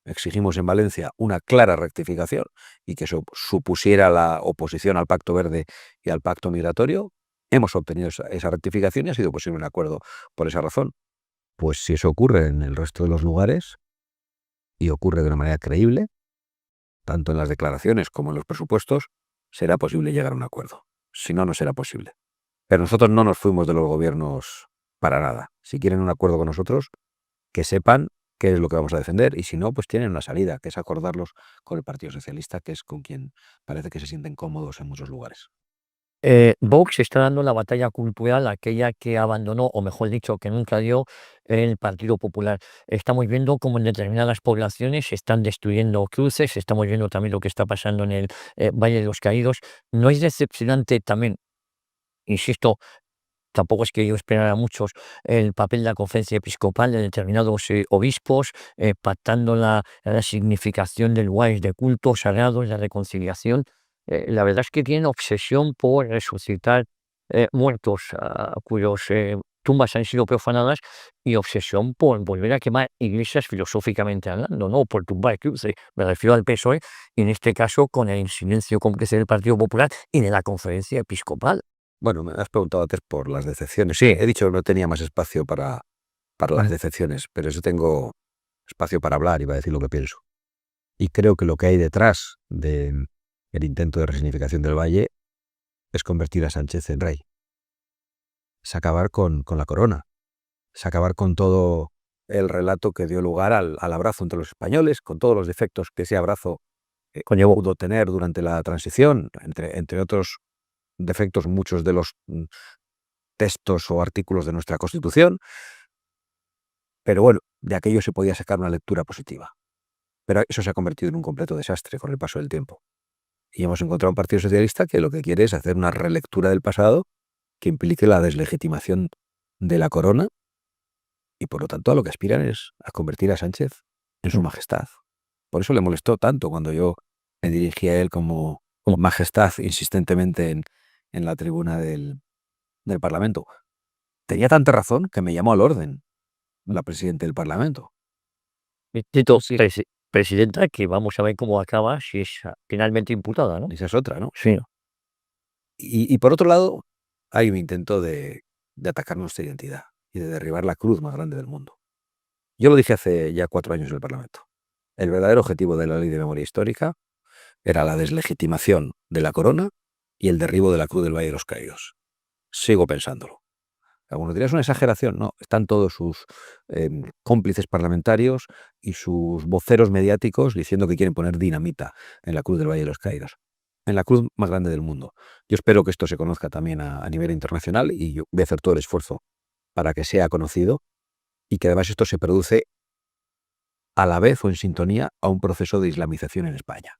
Exigimos en Valencia una clara rectificación y que eso supusiera la oposición al pacto verde y al pacto migratorio. Hemos obtenido esa rectificación y ha sido posible un acuerdo por esa razón. Pues si eso ocurre en el resto de los lugares y ocurre de una manera creíble, tanto en las declaraciones como en los presupuestos, será posible llegar a un acuerdo. Si no, no será posible. Pero nosotros no nos fuimos de los gobiernos para nada. Si quieren un acuerdo con nosotros, que sepan qué es lo que vamos a defender, y si no, pues tienen una salida, que es acordarlos con el Partido Socialista, que es con quien parece que se sienten cómodos en muchos lugares. Vox está dando la batalla cultural, aquella que abandonó, o mejor dicho, que nunca dio el Partido Popular. Estamos viendo cómo en determinadas poblaciones se están destruyendo cruces, estamos viendo también lo que está pasando en el Valle de los Caídos. ¿No es decepcionante también, insisto, tampoco es que yo esperara a muchos, el papel de la conferencia episcopal de determinados obispos, pactando la significación de lugares de culto sagrados, la reconciliación? La verdad es que tienen obsesión por resucitar muertos cuyos tumbas han sido profanadas, y obsesión por volver a quemar iglesias filosóficamente hablando, no por tumbar cruces. Me refiero al PSOE, y en este caso con el silencio cómplice del Partido Popular y de la conferencia episcopal. Bueno, me has preguntado antes por las decepciones. Sí, he dicho que no tenía más espacio para las decepciones, pero yo tengo espacio para hablar y para decir lo que pienso. Y creo que lo que hay detrás del intento de resignificación del Valle es convertir a Sánchez en rey. Es acabar con la corona. Es acabar con todo el relato que dio lugar al abrazo entre los españoles, con todos los defectos que ese abrazo Conllevó. pudo tener durante la transición, entre otros defectos, muchos de los textos o artículos de nuestra Constitución. Pero bueno, de aquello se podía sacar una lectura positiva. Pero eso se ha convertido en un completo desastre con el paso del tiempo. Y hemos encontrado un Partido Socialista que lo que quiere es hacer una relectura del pasado que implique la deslegitimación de la corona, y por lo tanto a lo que aspiran es a convertir a Sánchez en su majestad. Por eso le molestó tanto cuando yo me dirigí a él como majestad insistentemente en la tribuna del Parlamento. Tenía tanta razón que me llamó al orden la presidenta del Parlamento. Tito, presidenta, que vamos a ver cómo acaba si es finalmente imputada, ¿no? Esa es otra, ¿no? Sí. Y por otro lado, hay un intento de atacar nuestra identidad y de derribar la cruz más grande del mundo. Yo lo dije hace ya 4 años en el Parlamento. El verdadero objetivo de la Ley de Memoria Histórica era la deslegitimación de la corona y el derribo de la Cruz del Valle de los Caídos. Sigo pensándolo. Algunos dirían, es una exageración. No, están todos sus cómplices parlamentarios y sus voceros mediáticos diciendo que quieren poner dinamita en la Cruz del Valle de los Caídos, en la cruz más grande del mundo. Yo espero que esto se conozca también a nivel internacional, y yo voy a hacer todo el esfuerzo para que sea conocido, y que además esto se produce a la vez o en sintonía a un proceso de islamización en España.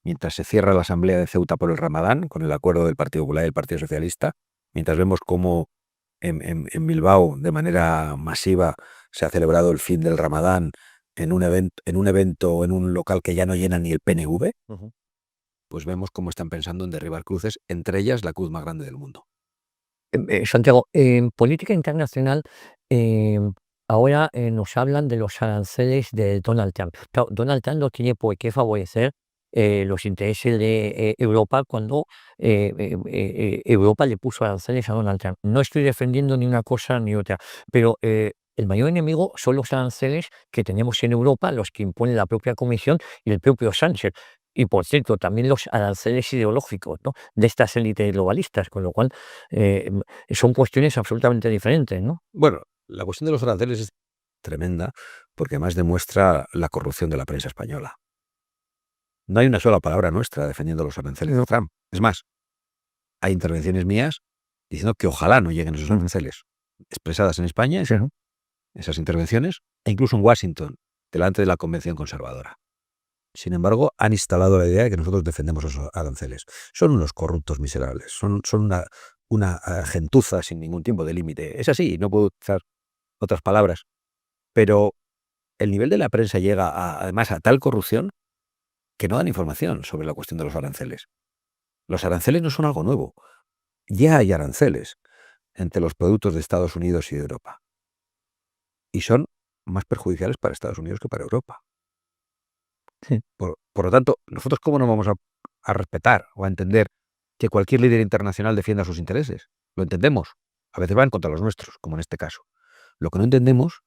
Mientras se cierra la asamblea de Ceuta por el Ramadán, con el acuerdo del Partido Popular y el Partido Socialista, mientras vemos cómo en Bilbao de manera masiva se ha celebrado el fin del Ramadán en un evento, en un local que ya no llena ni el PNV, pues vemos cómo están pensando en derribar cruces, entre ellas la cruz más grande del mundo. Santiago, en política internacional, ahora nos hablan de los aranceles de Donald Trump. Claro, Donald Trump no tiene por qué favorecer los intereses de Europa cuando Europa le puso aranceles a Donald Trump. No estoy defendiendo ni una cosa ni otra, pero el mayor enemigo son los aranceles que tenemos en Europa, los que impone la propia Comisión y el propio Sánchez. Y por cierto, también los aranceles ideológicos, ¿no?, de estas élites globalistas, con lo cual son cuestiones absolutamente diferentes, ¿no? Bueno, la cuestión de los aranceles es tremenda porque además demuestra la corrupción de la prensa española. No hay una sola palabra nuestra defendiendo los aranceles de Trump. Es más, hay intervenciones mías diciendo que ojalá no lleguen esos aranceles, expresadas en España, Sí, ¿no? esas intervenciones, e incluso en Washington, delante de la Convención Conservadora. Sin embargo, han instalado la idea de que nosotros defendemos esos aranceles. Son unos corruptos miserables, son una gentuza sin ningún tipo de límite. Es así, no puedo utilizar otras palabras. Pero el nivel de la prensa llega, además, a tal corrupción que no dan información sobre la cuestión de los aranceles. Los aranceles no son algo nuevo. Ya hay aranceles entre los productos de Estados Unidos y de Europa. Y son más perjudiciales para Estados Unidos que para Europa. Sí. Por lo tanto, nosotros cómo no vamos a respetar o a entender que cualquier líder internacional defienda sus intereses. Lo entendemos. A veces van contra los nuestros, como en este caso. Lo que no entendemos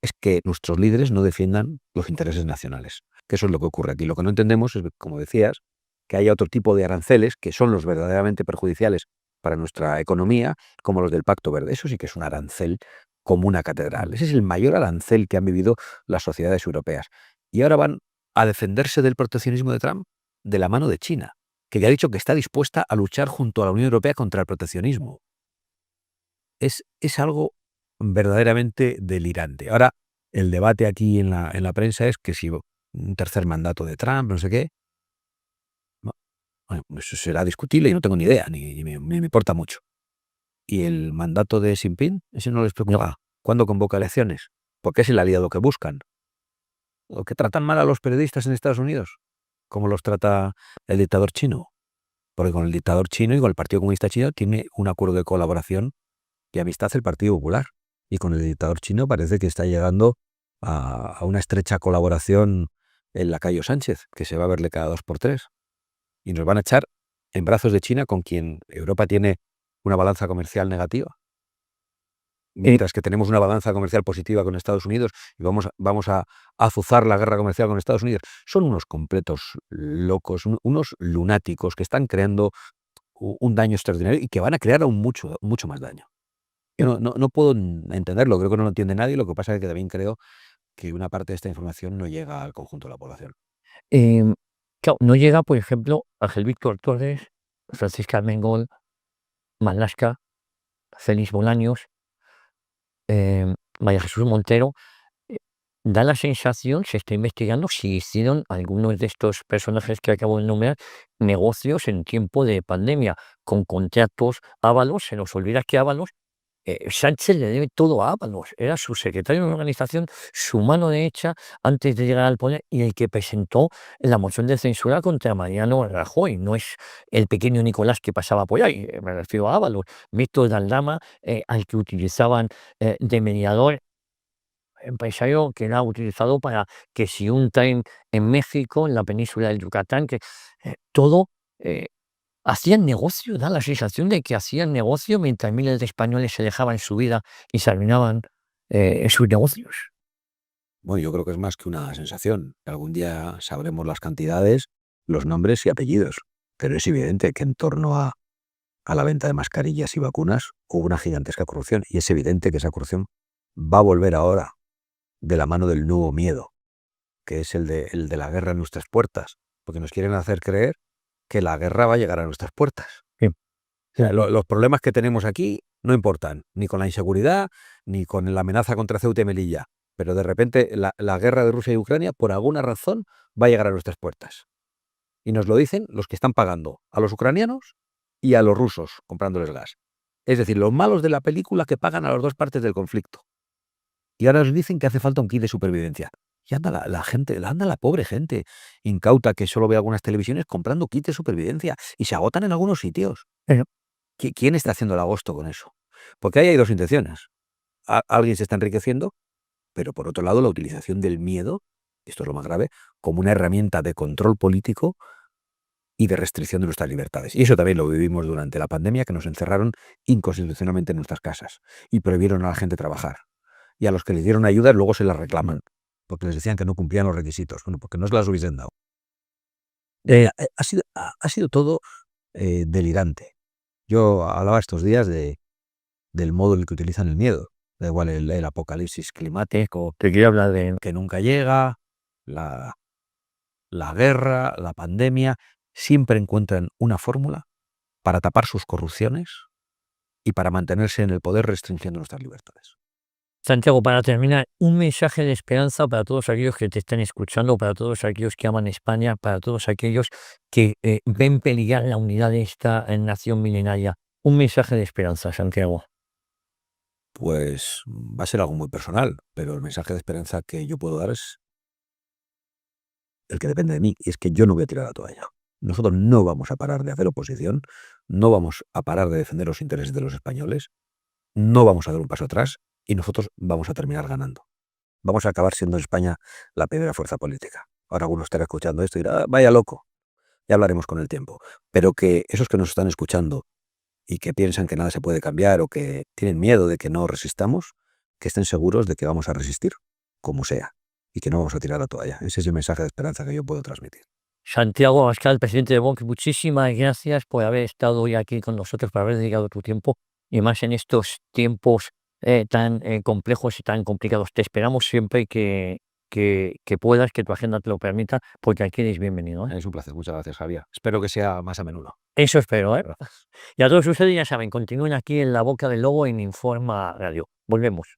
es que nuestros líderes no defiendan los intereses nacionales. Que eso es lo que ocurre aquí. Lo que no entendemos es, como decías, que haya otro tipo de aranceles que son los verdaderamente perjudiciales para nuestra economía, como los del Pacto Verde. Eso sí que es un arancel como una catedral. Ese es el mayor arancel que han vivido las sociedades europeas. Y ahora van a defenderse del proteccionismo de Trump de la mano de China, que ya ha dicho que está dispuesta a luchar junto a la Unión Europea contra el proteccionismo. Es algo verdaderamente delirante. Ahora, el debate aquí en la prensa es que si un tercer mandato de Trump, no sé qué. Bueno, eso será discutible y no tengo ni idea, ni me importa mucho. ¿Y el mandato de Xi Jinping? Ese no les preocupa. ¿Cuándo convoca elecciones? Porque es el aliado que buscan. ¿O que tratan mal a los periodistas en Estados Unidos? ¿Cómo los trata el dictador chino? Porque con el dictador chino y con el Partido Comunista Chino tiene un acuerdo de colaboración y amistad el Partido Popular. Y con el dictador chino parece que está llegando a una estrecha colaboración el lacayo Sánchez, que se va a verle cada 2 por 3. Y nos van a echar en brazos de China, con quien Europa tiene una balanza comercial negativa. Mientras que tenemos una balanza comercial positiva con Estados Unidos y vamos a azuzar la guerra comercial con Estados Unidos. Son unos completos locos, unos lunáticos que están creando un daño extraordinario y que van a crear aún mucho más daño. Yo no puedo entenderlo, creo que no lo entiende nadie. Lo que pasa es que también creo que una parte de esta información no llega al conjunto de la población. Claro, no llega, por ejemplo, Ángel Víctor Torres, Francisca Armengol, Marlaska, Félix Bolaños, María Jesús Montero. Da la sensación, se está investigando si hicieron algunos de estos personajes que acabo de enumerar negocios en tiempo de pandemia, con contratos. Ábalos, se nos olvida que Ábalos, Sánchez le debe todo a Ábalos, era su secretario de organización, su mano derecha antes de llegar al poder y el que presentó la moción de censura contra Mariano Rajoy. No es el pequeño Nicolás que pasaba por ahí, me refiero a Ábalos, Víctor Daldama, al que utilizaban de mediador, empresario que era utilizado para que si un tren en México, en la península del Yucatán, que todo hacían negocio, da la sensación de que hacían negocio mientras miles de españoles se dejaban su vida y se arruinaban sus negocios. Bueno, yo creo que es más que una sensación. Algún día sabremos las cantidades, los nombres y apellidos. Pero es evidente que en torno a la venta de mascarillas y vacunas hubo una gigantesca corrupción. Y es evidente que esa corrupción va a volver ahora de la mano del nuevo miedo, que es el de la guerra en nuestras puertas. Porque nos quieren hacer creer que la guerra va a llegar a nuestras puertas. Sí. O sea, los problemas que tenemos aquí no importan, ni con la inseguridad, ni con la amenaza contra Ceuta y Melilla. Pero de repente la guerra de Rusia y Ucrania, por alguna razón, va a llegar a nuestras puertas. Y nos lo dicen los que están pagando a los ucranianos y a los rusos comprándoles gas. Es decir, los malos de la película que pagan a las dos partes del conflicto. Y ahora nos dicen que hace falta un kit de supervivencia. Y anda la gente, anda la pobre gente incauta que solo ve algunas televisiones comprando kits de supervivencia y se agotan en algunos sitios. Pero, ¿Quién está haciendo el agosto con eso? Porque ahí hay dos intenciones. Alguien se está enriqueciendo, pero por otro lado la utilización del miedo, y esto es lo más grave, como una herramienta de control político y de restricción de nuestras libertades. Y eso también lo vivimos durante la pandemia, que nos encerraron inconstitucionalmente en nuestras casas y prohibieron a la gente trabajar. y a los que les dieron ayuda luego se las reclaman, porque les decían que no cumplían los requisitos, bueno, porque no se las hubiesen dado. Ha sido todo delirante. Yo hablaba estos días del modo en el que utilizan el miedo. Da igual el apocalipsis climático, Te quiero hablar de que nunca llega, la guerra, la pandemia, siempre encuentran una fórmula para tapar sus corrupciones y para mantenerse en el poder restringiendo nuestras libertades. Santiago, para terminar, un mensaje de esperanza para todos aquellos que te están escuchando, para todos aquellos que aman España, para todos aquellos que ven peligrar la unidad de esta nación milenaria. Un mensaje de esperanza, Santiago. Pues va a ser algo muy personal, pero el mensaje de esperanza que yo puedo dar es el que depende de mí, y es que yo no voy a tirar la toalla. Nosotros no vamos a parar de hacer oposición, no vamos a parar de defender los intereses de los españoles, no vamos a dar un paso atrás y nosotros vamos a terminar ganando. Vamos a acabar siendo en España la primera fuerza política. Ahora alguno estará escuchando esto y dirá, "Ah, vaya loco". Ya hablaremos con el tiempo. Pero que esos que nos están escuchando y que piensan que nada se puede cambiar o que tienen miedo de que no resistamos, que estén seguros de que vamos a resistir, como sea, y que no vamos a tirar la toalla. Ese es el mensaje de esperanza que yo puedo transmitir. Santiago Abascal, presidente de Vox, muchísimas gracias por haber estado hoy aquí con nosotros, por haber dedicado tu tiempo y más en estos tiempos tan complejos y tan complicados. Te esperamos siempre que puedas, que tu agenda te lo permita, porque aquí eres bienvenido. Es un placer. Muchas gracias, Javier. Espero que sea más a menudo. Eso espero. Y a todos ustedes ya saben, continúen aquí en La Boca del Lobo en Informa Radio. Volvemos.